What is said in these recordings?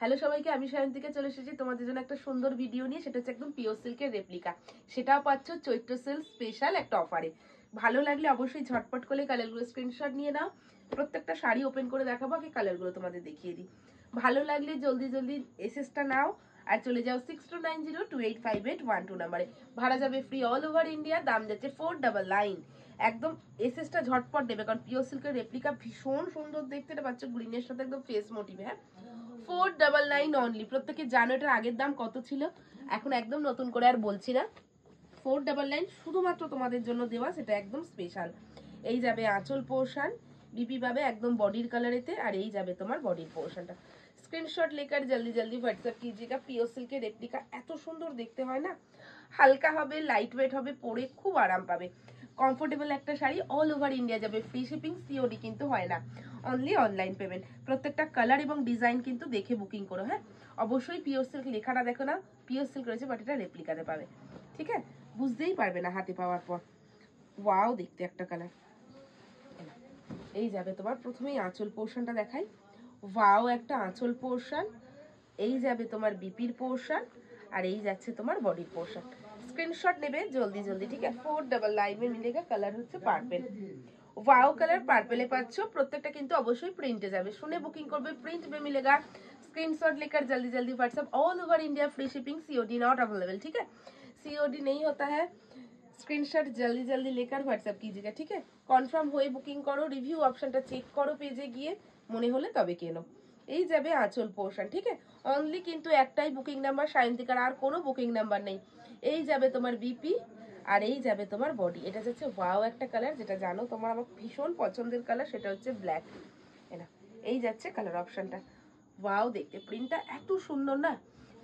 Hello সবাইকে, আমি সায়ন্তিকা চলে এসেছি তোমাদের জন্য একটা সুন্দর ভিডিও নিয়ে। সেটা হচ্ছে একদম পিওর সিল্কের রেপ্লিকা। সেটাও পাচ্ছ চৈত্র সেল স্পেশাল একটা অফারে। ভালো লাগলে অবশ্যই ঝটপট করে কালারগুলো স্ক্রিনশট নিয়ে নাও। প্রত্যেকটা শাড়ি ওপেন করে দেখাবো, আগে কালারগুলো তোমাদের দেখিয়ে দিই। ভালো লাগলে জলদি জলদি এসএসটা নাও আর চলে যাও 6290285812 নাম্বারে। ভাড়া যাবে ফ্রি অল ওভার ইন্ডিয়া, দাম যাচ্ছে 499। একদম এসএসটা ঝটপট দেবে, কারণ পিওর সিল্কের রেপ্লিকা ভীষণ সুন্দর দেখতে। এটা পাচ্ছ গ্রিনের সাথে একদম ফেস মোটিভ। হ্যাঁ, 499 অনলি। প্রত্যেকে জানো এটার আগের দাম কত ছিল, এখন একদম নতুন করে আর বলছি না। 499 শুধুমাত্র তোমাদের জন্য দেওয়া, সেটা একদম স্পেশাল। এই যাবে আঁচল পোর্শন, বিপি পাবে একদম বডির কালারেতে, আর এই যাবে তোমার বডির পোর্শনটা। স্ক্রিনশট लेकर জলদি জলদি হোয়াটসঅ্যাপ कीजिएगा। পিওর সিল্কের রেপ্লিকা এত সুন্দর দেখতে হয় না, হালকা হবে, লাইট ওয়েট হবে, পরে খুব আরাম পাবে। কমফোর্টেবল একটা শাড়ি, অল ওভার ইন্ডিয়া যাবে, ফ্রি শিপিং, সিওডি কিন্তু হয় না, অনলি অনলাইন পেমেন্ট। প্রত্যেকটা কালার এবং ডিজাইন কিন্তু দেখে বুকিং করো। হ্যাঁ, অবশ্যই পিওর সিল্ক লেখাটা দেখো না, পিওর সিল্ক রয়েছে বাট এটা রেপ্লিকাতে পাবে। ঠিক আছে, বুঝতেই পারবে না হাতে পাওয়ার পর। ওয়াও দেখতে একটা কালার। এই যাবে তোমার প্রথমেই আঁচল পোর্শনটা দেখাই। ওয়াও একটা আঁচল পোর্শন। এই যাবে তোমার বিপির পোর্শন, আর এই যাচ্ছে তোমার বডির পোর্শন। স্ক্রিনশট নেবে জলদি জলদি। ঠিক আছে, 499 में मिलेगा। কালার হচ্ছে পার্পল। ওয়াও কালার পার্পলে পাচ্ছ। প্রত্যেকটা কিন্তু অবশ্যই প্রিন্টে যাবে, শুনে বুকিং করবে। প্রিন্ট में मिलेगा। स्क्रीनशॉट लेकर जल्दी जल्दी WhatsApp, all over India free shipping, COD not available. ठीक है, सीओडी नहीं होता है। স্ক্রিনশট জলদি জলদি লেকার হোয়াটসঅ্যাপ कीजिएगा। ঠিক আছে, কনফার্ম হয়ে বুকিং করো, রিভিউ অপশনটা চেক করো পেজে গিয়ে, মনে হলে তবে কেনো। এই যাবে আঁচল পোর্শন। ঠিক আছে, অনলি কিন্তু একটাই বুকিং নাম্বার সায়ন্তিকার, আর কোনো বুকিং নাম্বার নেই। এই যাবে তোমার বিপি, আর এই যাবে তোমার বডি। এটা যাচ্ছে ওয়াও একটা কালার, যেটা জানো তোমার আমার ভীষণ পছন্দের কালার, সেটা হচ্ছে ব্ল্যাক। এনা এই যাচ্ছে কালার অপশনটা। ওয়াও দেখতে প্রিন্টটা এত সুন্দর না,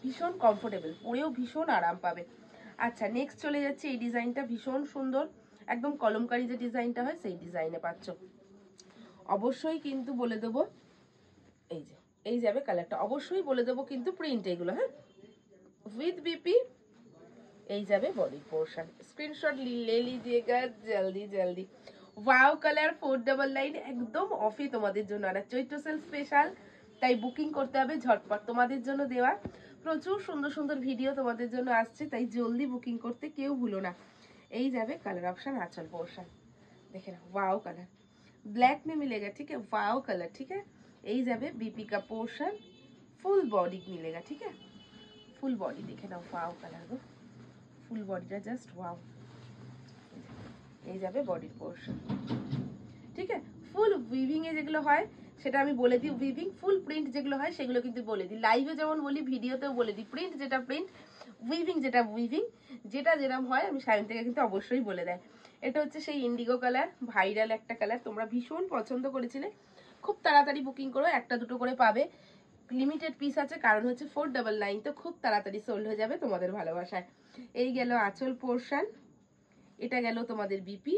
ভীষণ কমফোর্টেবল, পরেও ভীষণ আরাম পাবে। আচ্ছা, নেক্সট চলে যাচ্ছে এই ডিজাইনটা, ভীষণ সুন্দর, একদম কলমকারি যে ডিজাইনটা হয় সেই ডিজাইনে পাচ্ছ। অবশ্যই কিন্তু বলে দেবো, এই যে এই যাবে কালারটা, অবশ্যই বলে দেবো কিন্তু প্রিন্ট এগুলো। হ্যাঁ, উইথ বিপি। এই যাবে বডি পোর্শন। স্ক্রিনশট ले लीजिएगा জলদি জলদি। ওয়াও কালার 499 একদম অফে তোমাদের জন্য, আর চৈত্র সেল স্পেশাল, তাই বুকিং করতে হবে ঝটপট। তোমাদের জন্য দেওয়া প্রচুর সুন্দর সুন্দর ভিডিও তোমাদের জন্য আসছে, তাই জলদি বুকিং করতে কেউ ভুলো না। এই যাবে কালার অপশন आंचल पोर्शन, দেখে না वाओ कलर ब्लैक में मिलेगा। ठीक है, वाओ कलर। ठीक है, এই যাবে बीपी का पोर्शन, फुल बॉडी मिलेगा। ठीक है, फुल बॉडी দেখে নাও, वाओ कलर गो, ফুল বডিটা জাস্ট ওয়াও। এই যাবে বডির পোর্শন। ঠিক আছে, ফুল উইভিং এ যেগুলো হয় সেটা আমি বলে দিই, উইভিং ফুল প্রিন্ট যেগুলো হয় সেগুলো কিন্তু বলে দিই, লাইভে যেমন বলি ভিডিওতেও বলে দিই। প্রিন্ট যেটা প্রিন্ট, উইভিং যেটা উইভিং, যেটা যেরকম হয় আমি সায়ন্তিকা কিন্তু অবশ্যই বলে দেয়। এটা হচ্ছে সেই ইন্ডিগো কালার, ভাইরাল একটা কালার, তোমরা ভীষণ পছন্দ করেছিলে। খুব তাড়াতাড়ি বুকিং করো, একটা দুটো করে পাবে, লিমিটেড পিস আছে, কারণ হচ্ছে 499, তো খুব তাড়াতাড়ি সোল্ড হয়ে যাবে তোমাদের ভালোবাসায়। এই গেল আঁচল পোর্শন, এটা গেল তোমাদের বিপি,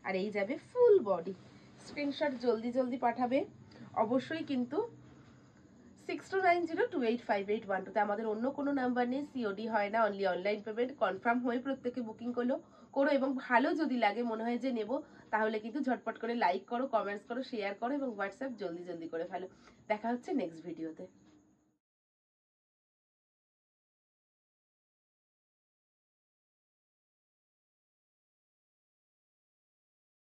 আর এই যাবে ফুল বডি। স্ক্রিনশট জলদি জলদি পাঠাবে অবশ্যই কিন্তু 6290285812 তে। আমাদের অন্য কোনো নাম্বার নেই, সিওডি হয় না, অনলি অনলাইন পেমেন্ট। কনফার্ম হয়ে প্রত্যেকে বুকিং করো এবং ভালো যদি লাগে, মনে হয় যে নেব, তাহলে কিন্তু ঝটপট করে লাইক করো, কমেন্টস করো, শেয়ার করো এবং হোয়াটসঅ্যাপ জলদি জলদি করে ফেলো। দেখা হচ্ছে নেক্সট ভিডিওতে।